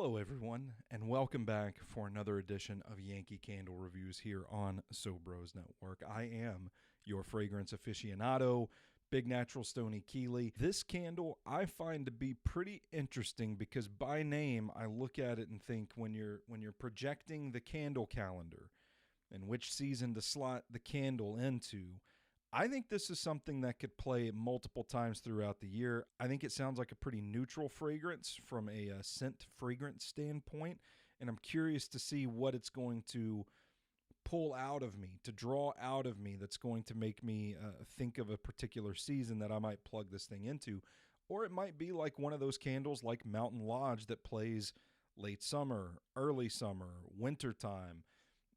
Hello, everyone, and welcome back for another edition of Yankee Candle Reviews here on Sobros Network. I am your fragrance aficionado, Big Natural Stoney Keeley. This candle I find to be pretty interesting because by name I look at it and think when you're projecting the candle calendar and which season to slot the candle into, I think this is something that could play multiple times throughout the year. I think it sounds like a pretty neutral fragrance from a scent fragrance standpoint, and I'm curious to see what it's going to pull out of me, to draw out of me, that's going to make me think of a particular season that I might plug this thing into. Or it might be like one of those candles like Mountain Lodge that plays late summer, early summer, wintertime,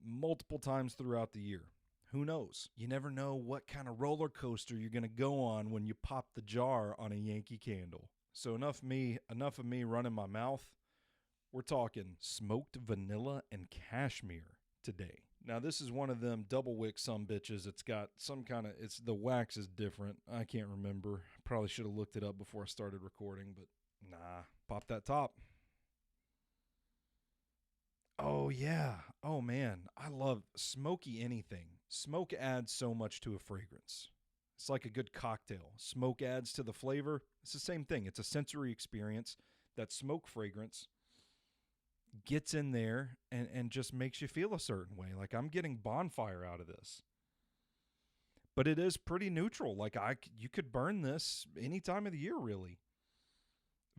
multiple times throughout the year. Who knows? You never know what kind of roller coaster you're going to go on when you pop the jar on a Yankee Candle. So enough of me running my mouth. We're talking smoked vanilla and cashmere today. Now this is one of them double wick sumbitches. It's got some kind of, the wax is different. I can't remember. Probably should have looked it up before I started recording, but nah. Pop that top. Oh, yeah. Oh, man. I love smoky anything. Smoke adds so much to a fragrance. It's like a good cocktail. Smoke adds to the flavor. It's the same thing. It's a sensory experience. That smoke fragrance gets in there and just makes you feel a certain way. Like I'm getting bonfire out of this. But it is pretty neutral. Like you could burn this any time of the year, really.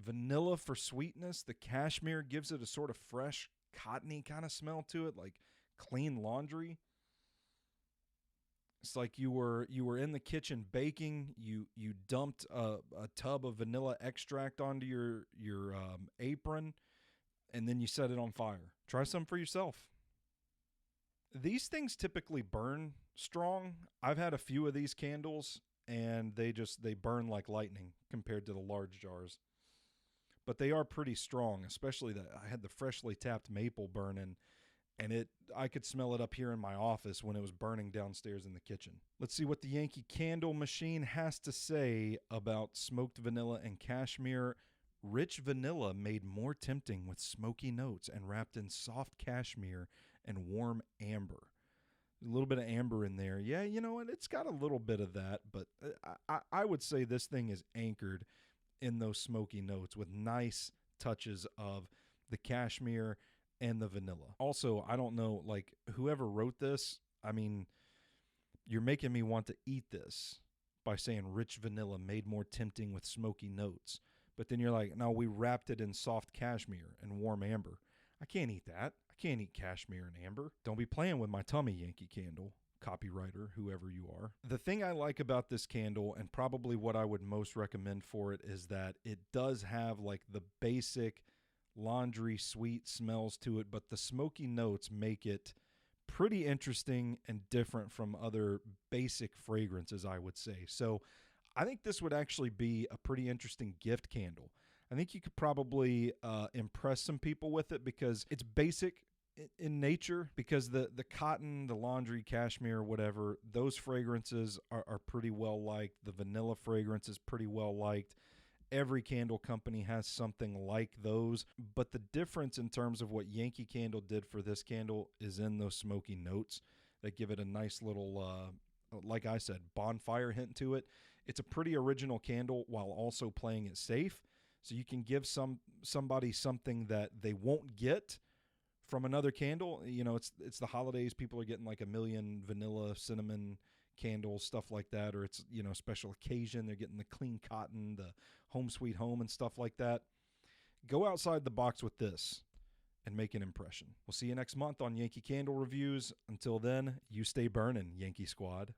Vanilla for sweetness. The cashmere gives it a sort of fresh, cottony kind of smell to it, like clean laundry. It's like you were in the kitchen baking. You dumped a tub of vanilla extract onto your apron, and then you set it on fire. Try some for yourself. These things typically burn strong. I've had a few of these candles, and they burn like lightning compared to the large jars. But they are pretty strong, especially that I had the freshly tapped maple burning, and I could smell it up here in my office when it was burning downstairs in the kitchen. Let's see what the Yankee Candle machine has to say about smoked vanilla and cashmere. Rich vanilla made more tempting with smoky notes and wrapped in soft cashmere and warm amber. A little bit of amber in there. Yeah, you know what? It's got a little bit of that, but I would say this thing is anchored in those smoky notes with nice touches of the cashmere and the vanilla. Also, I don't know, like whoever wrote this, I mean, you're making me want to eat this by saying rich vanilla made more tempting with smoky notes. But then you're like, no, we wrapped it in soft cashmere and warm amber. I can't eat that. I can't eat cashmere and amber. Don't be playing with my tummy, Yankee Candle copywriter, whoever you are. The thing I like about this candle, and probably what I would most recommend for it, is that it does have like the basic laundry sweet smells to it, but the smoky notes make it pretty interesting and different from other basic fragrances, I would say. So I think this would actually be a pretty interesting gift candle. I think you could probably impress some people with it because it's basic in nature, because the cotton, the laundry, cashmere, whatever, those fragrances are pretty well liked. The vanilla fragrance is pretty well liked. Every candle company has something like those. But the difference in terms of what Yankee Candle did for this candle is in those smoky notes that give it a nice little, like I said, bonfire hint to it. It's a pretty original candle while also playing it safe. So you can give somebody something that they won't get from another candle. You know, it's the holidays. People are getting like a million vanilla, cinnamon candles, stuff like that. Or it's, you know, special occasion. They're getting the clean cotton, the home sweet home and stuff like that. Go outside the box with this and make an impression. We'll see you next month on Yankee Candle Reviews. Until then, you stay burning, Yankee Squad.